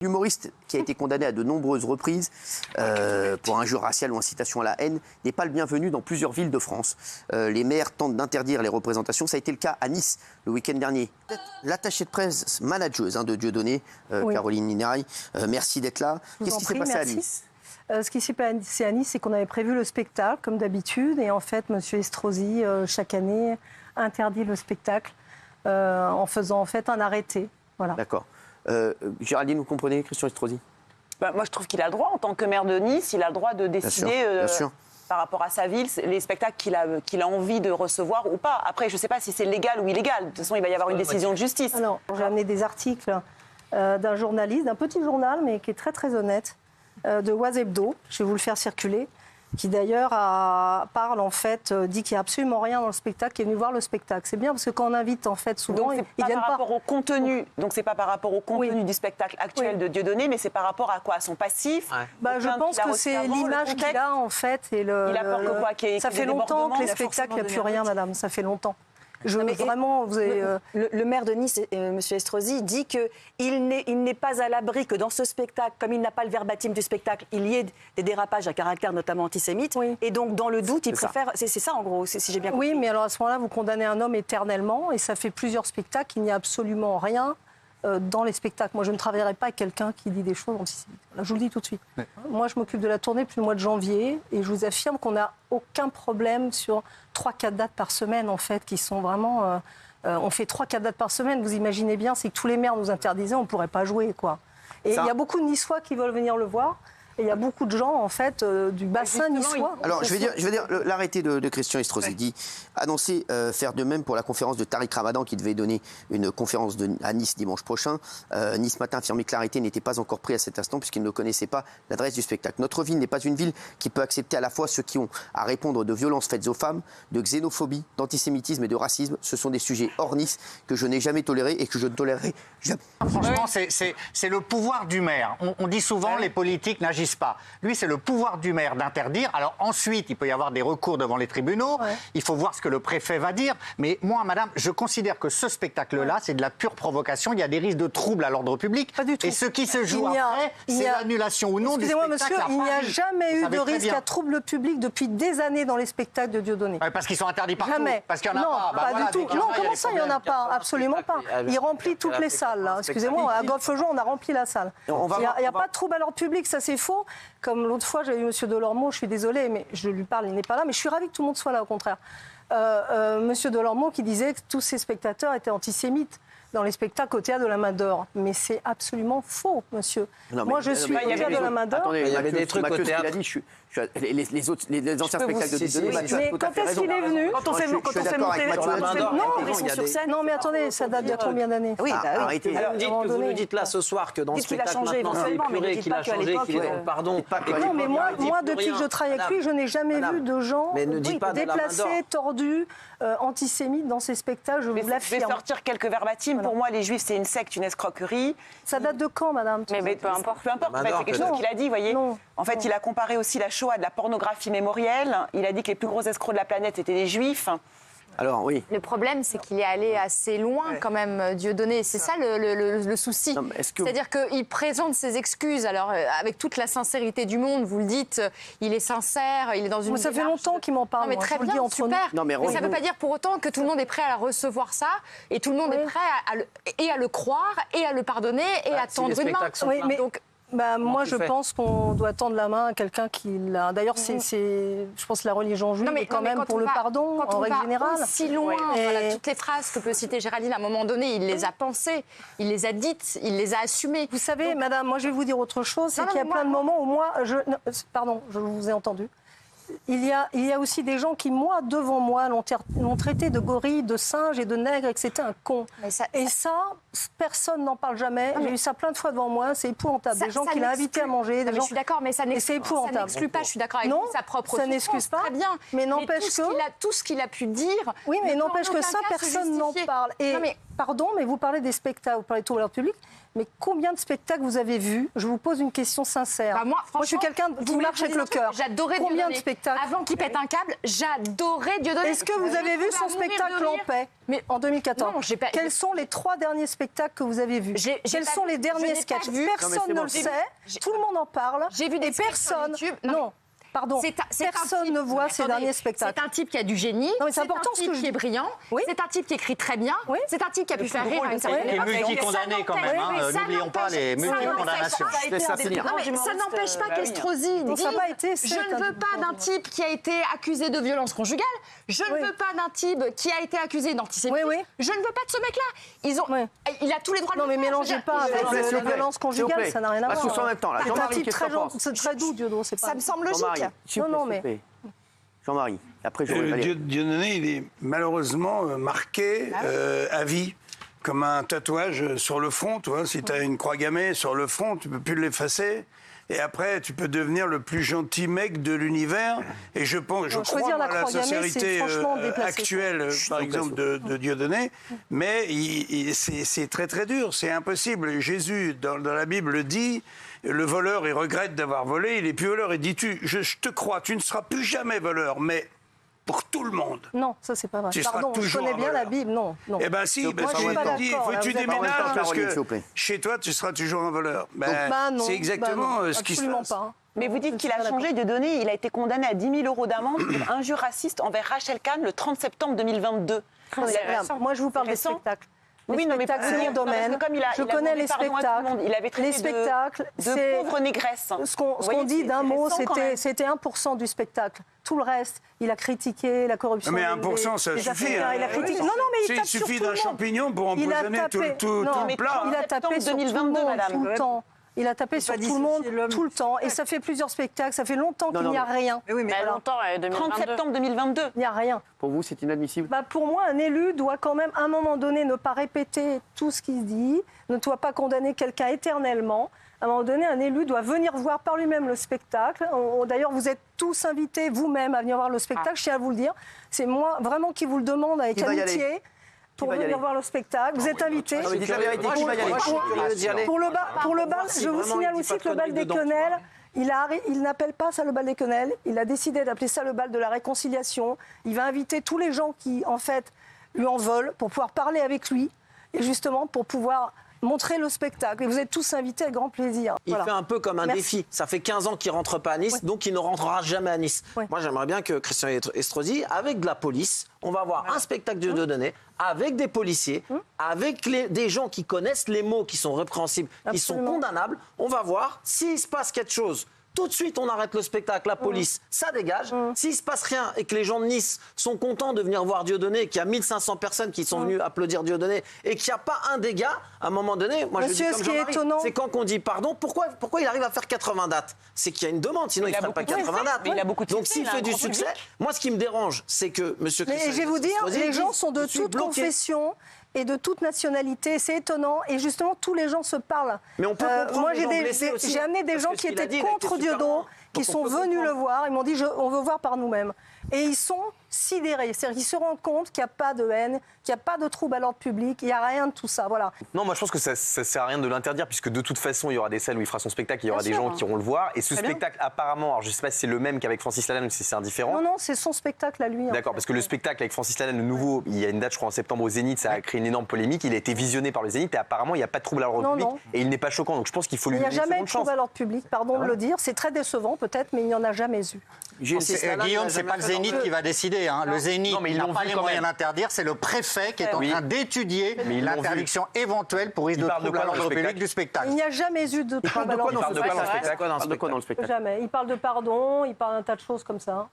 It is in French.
L'humoriste qui a été condamné à de nombreuses reprises pour injure raciale ou incitation à la haine n'est pas le bienvenu dans plusieurs villes de France. Les maires tentent d'interdire les représentations. Ça a été le cas à Nice le week-end dernier. L'attachée de presse manageuse de Dieudonné, Caroline Ninari, merci d'être là. Qu'est-ce qui s'est passé à Nice ? Ce qui s'est passé à Nice, c'est qu'on avait prévu le spectacle, comme d'habitude. Et en fait, M. Estrosi, chaque année, interdit le spectacle en faisant en fait un arrêté. Voilà. D'accord. Géraldine, vous comprenez, Christian Estrosi ? Moi, je trouve qu'il a le droit, en tant que maire de Nice, il a le droit de décider bien sûr. Par rapport à sa ville, les spectacles qu'il a envie de recevoir ou pas. Après, je ne sais pas si c'est légal ou illégal. De toute façon, il va y avoir une décision de justice. Non, j'ai amené des articles d'un journaliste, d'un petit journal, mais qui est très très honnête, de Oise Hebdo. Je vais vous le faire circuler. Qui d'ailleurs parle en fait, dit qu'il n'y a absolument rien dans le spectacle, qui est venu voir le spectacle. C'est bien parce que quand on invite en fait souvent, donc ils viennent par rapport au contenu. Donc c'est pas par rapport au contenu du spectacle actuel de Dieudonné, mais c'est par rapport à quoi, à son passif. Je pense que c'est l'image qu'il a en fait et il a peur que quoi, ça fait longtemps que les spectacles, il n'y a plus rien, madame. Ça fait longtemps. Vraiment, vous avez, le maire de Nice, M. Estrosi, dit qu'il n'est pas à l'abri que dans ce spectacle, comme il n'a pas le verbatim du spectacle, il y ait des dérapages à caractère notamment antisémite. Oui. Et donc, dans le doute, il préfère... C'est ça, en gros, si j'ai bien compris. Oui, mais alors à ce moment-là, vous condamnez un homme éternellement et ça fait plusieurs spectacles. Il n'y a absolument rien dans les spectacles. Moi, je ne travaillerai pas avec quelqu'un qui dit des choses antisémites. Là, je vous le dis tout de suite. Oui. Moi, je m'occupe de la tournée depuis le mois de janvier et je vous affirme qu'on n'a aucun problème sur 3-4 dates par semaine, en fait, qui sont vraiment... on fait 3-4 dates par semaine, vous imaginez bien, c'est que tous les maires nous interdisaient, on ne pourrait pas jouer, quoi. Et il y a beaucoup de Niçois qui veulent venir le voir. Et il y a beaucoup de gens, en fait, du bassin niçois. Alors, je vais dire l'arrêté de Christian Estrosi dit annoncer faire de même pour la conférence de Tariq Ramadan qui devait donner une conférence à Nice dimanche prochain. Nice Matin affirmait que l'arrêté n'était pas encore pris à cet instant puisqu'il ne connaissait pas l'adresse du spectacle. Notre ville n'est pas une ville qui peut accepter à la fois ceux qui ont à répondre de violences faites aux femmes, de xénophobie, d'antisémitisme et de racisme. Ce sont des sujets hors Nice que je n'ai jamais tolérés et que je ne tolérerai jamais. Franchement, c'est le pouvoir du maire. On dit souvent les politiques n'agissent pas. Lui, c'est le pouvoir du maire d'interdire. Alors ensuite, il peut y avoir des recours devant les tribunaux. Ouais. Il faut voir ce que le préfet va dire. Mais moi, madame, je considère que ce spectacle-là, c'est de la pure provocation. Il y a des risques de troubles à l'ordre public. Pas du tout. Et ce qui se joue après, c'est l'annulation ou non du spectacle. Excusez-moi, monsieur, il n'y a jamais eu de risque à trouble public depuis des années dans les spectacles de Dieudonné. Ouais, parce qu'ils sont interdits partout. Jamais. Parce qu'il n'y en a pas. Bah, pas voilà, du tout. Non, comment ça, il n'y en a pas? Absolument pas. Il remplit toutes les salles. Là. Excusez-moi, à Golfe-Jean, on a rempli la salle. Il n'y a pas de trouble à l'ordre public, ça c'est faux. Comme l'autre fois, j'avais eu M. Delormeau, je suis désolée, mais je lui parle, il n'est pas là, mais je suis ravie que tout le monde soit là, au contraire. M. Delormeau qui disait que tous ces spectateurs étaient antisémites dans les spectacles au Théâtre de la Main d'Or. Mais c'est absolument faux, monsieur. Non, moi, je suis au Théâtre de la Main d'Or. Attendez, il y avait des trucs au théâtre. Les anciens spectacles de Dieudonné. Mais quand est-ce qu'il est venu? Quand on fait monter sur la Main d'Or. Non, ils sont sur scène. Non, mais attendez, ça date de combien d'années? Oui, arrêtez. Vous nous dites là ce soir que dans le spectacle maintenant, c'est épuré, qu'il a changé, qu'il est dans le pardon. Non, mais moi, depuis que je travaille avec lui, je n'ai jamais vu de gens déplacés, tordus, antisémites dans ces spectacles, je vous l'affirme. Je vais sortir quelques verbatims. Pour moi, les Juifs, c'est une secte, une escroquerie. Ça date de quand, madame? Mais peu importe. Peu importe, c'est quelque chose qu'il a dit, vous voyez. En fait, il a comparé aussi la Shoah à de la pornographie mémorielle. Il a dit que les plus gros escrocs de la planète étaient des Juifs. Alors, oui. Le problème, c'est qu'il est allé assez loin, quand même, Dieudonné. C'est ça le souci. C'est-à-dire qu'il présente ses excuses, alors avec toute la sincérité du monde, vous le dites, il est sincère, il est dans une Ça fait longtemps qu'il m'en parle. Non, mais très bien, super. Mais ça ne veut pas dire pour autant que tout le monde est prêt à recevoir ça, et tout le monde est prêt à le croire, et à le pardonner, et à tendre une main. Donc, moi, je pense qu'on doit tendre la main à quelqu'un qui l'a. D'ailleurs, je pense que la religion juive est quand même pour le pardon, en règle générale. Si loin, toutes les phrases que peut citer Géraldine, à un moment donné, il les a pensées, il les a dites, il les a assumées. Vous savez, madame, moi, je vais vous dire autre chose, c'est qu'il y a plein de moments où moi, pardon, je vous ai entendu. Il y a aussi des gens qui, moi, devant moi, l'ont traité de gorille, de singe et de nègre et que c'était un con. Et ça, personne n'en parle jamais. J'ai eu ça plein de fois devant moi, c'est épouvantable. Des gens qu'il a invités à manger. Je suis d'accord, mais ça n'exclut pas, je suis d'accord avec vous, sa propre souffrance. Ça n'excuse pas. Très bien. Mais n'empêche que... Tout ce qu'il a pu dire... Oui, mais n'empêche que ça, personne n'en parle. pardon, mais vous parlez des spectacles, vous parlez de troubles à l'ordre public, mais combien de spectacles vous avez vus? Je vous pose une question sincère. Bah moi, je suis quelqu'un qui marche avec le cœur. J'adorais Dieudonné. Combien de spectacles? Avant qu'il pète un câble, j'adorais Dieudonné. Est-ce que vous avez vu son spectacle en paix en 2014? Non, j'ai pas. Quels sont les 3 derniers spectacles que vous avez vus? Quels sont les derniers sketchs? Personne ne le sait. Tout le monde en parle. J'ai vu des personnes. Non. Pardon, personne ne voit ces derniers spectacles. C'est un type qui a du génie, c'est important un type qui est brillant, c'est un type qui écrit très bien, c'est un type qui a pu faire rire à une certaine époque. Et multi-condamné quand même, n'oublions pas les multi-condamnations. Ça n'empêche pas qu'Estrosi dit « Je ne veux pas d'un type qui a été accusé de violence conjugale, je ne veux pas d'un type qui a été accusé d'antisémitisme, je ne veux pas de ce mec-là. Il a tous les droits de le faire. Non mais mélangez pas avec la violence conjugale, ça n'a rien à voir. Tous en même temps, là. C'est un type très doux, Dieudonné. Ça me semble logique. Non, mais... Jean-Marie, après je Dieudonné, il est malheureusement marqué à vie, comme un tatouage sur le front. Tu vois, si tu as une croix gammée sur le front, tu ne peux plus l'effacer. Et après, tu peux devenir le plus gentil mec de l'univers. Et je crois à la sincérité actuelle, par exemple, de Dieudonné. Mais c'est très très dur, c'est impossible. Jésus, dans la Bible, le dit. Le voleur, il regrette d'avoir volé, il n'est plus voleur. Et dis-tu, je te crois, tu ne seras plus jamais voleur, mais pour tout le monde. Non, ça c'est pas vrai. Pardon, je connais bien la Bible, non. Eh bien si, parce que il faut que tu déménages, parce que chez toi, tu seras toujours un voleur. C'est exactement ce qui se passe. Pas. Mais vous dites qu'il a changé de données. Il a été condamné à 10 000 € d'amende pour injure raciste envers Rachel Kahn le 30 septembre 2022. Moi, je vous parle des spectacles. Oui, non, mais c'est mon domaine. Je connais les spectacles. Il avait traité les spectacles, de pauvres négresses. Ce qu'on dit d'un mot, c'était 1% du spectacle. Tout le reste, il a critiqué la corruption. Mais 1%, ça suffit. Il a critiqué. Non, mais il suffit d'un champignon pour empoisonner tout le plat. Il a tapé sur tout le monde tout le temps. Il a tapé sur tout le monde tout le temps. Et ça fait plusieurs spectacles. Ça fait longtemps qu'il n'y a rien. Mais oui, mais longtemps, 30 septembre 2022. Il n'y a rien. Pour vous, c'est inadmissible? Pour moi, un élu doit quand même, à un moment donné, ne pas répéter tout ce qu'il dit, ne doit pas condamner quelqu'un éternellement. À un moment donné, un élu doit venir voir par lui-même le spectacle. D'ailleurs, vous êtes tous invités vous-même à venir voir le spectacle, je tiens à vous le dire. C'est moi vraiment qui vous le demande avec amitié. Pour venir voir le spectacle. Vous êtes invités. Pour le bal, je vous signale aussi que le bal des quenelles, il n'appelle pas ça le bal des quenelles. Il a décidé d'appeler ça le bal de la réconciliation. Il va inviter tous les gens qui, en fait, lui en veulent pour pouvoir parler avec lui et justement pour pouvoir montrer le spectacle. Et vous êtes tous invités avec grand plaisir. Il fait un peu comme un défi. Ça fait 15 ans qu'il ne rentre pas à Nice, donc il ne rentrera jamais à Nice. Moi, j'aimerais bien que Christian Estrosi, avec de la police, on va voir un spectacle de Dieudonné, avec des policiers, avec des gens qui connaissent les mots qui sont répréhensibles, qui sont condamnables. On va voir s'il se passe quelque chose. Tout de suite, on arrête le spectacle, la police, ça dégage. S'il ne se passe rien et que les gens de Nice sont contents de venir voir Dieudonné, qu'il y a 1500 personnes qui sont venues applaudir Dieudonné et qu'il n'y a pas un dégât, à un moment donné, moi je dis comme Jean-Marie, c'est quand on dit pardon, pourquoi il arrive à faire 80 dates? C'est qu'il y a une demande, sinon il ne ferait pas 80 dates. Il a beaucoup de donc s'il fait du succès, moi ce qui me dérange, c'est que M. Christian... Mais je vais vous dire, les gens sont de toute confession et de toute nationalité, c'est étonnant, et justement tous les gens se parlent. Mais on peut comprendre. Moi j'ai amené des gens qui étaient contre Dieudonné, qui sont venus le voir, ils m'ont dit on veut voir par nous-mêmes. Et ils sont sidérés, c'est-à-dire qu'ils se rendent compte qu'il n'y a pas de haine, qu'il n'y a pas de trouble à l'ordre public, il n'y a rien de tout ça, voilà. Non, moi je pense que ça ne sert à rien de l'interdire, puisque de toute façon il y aura des salles où il fera son spectacle, il y aura des gens qui iront le voir, et ce spectacle apparemment, alors je ne sais pas si c'est le même qu'avec Francis Lalanne ou si c'est indifférent. Non, c'est son spectacle à lui. D'accord, parce que le spectacle avec Francis Lalanne, le nouveau, il y a une date je crois en septembre au Zénith, ça a créé une énorme polémique, il a été visionné par le Zénith et apparemment il n'y a pas de trouble à l'ordre public et il n'est pas choquant, donc je pense qu'il faut lui donner une seconde chance. Il n'y a jamais de trouble à l'ordre public, pardon de le dire, c'est très décevant peut-être, mais il n'y en a jamais eu. Guillaume, c'est pas le Zénith qui va décider. Le Zénith n'a pas les moyens d'interdire. C'est le préfet qui est en train d'étudier l'interdiction éventuelle pour risque de trouble à l'ordre public du spectacle. Il n'y a jamais eu de trouble à l'ordre public. De quoi dans le spectacle? Jamais. Il parle de pardon, il parle d'un tas de choses comme ça.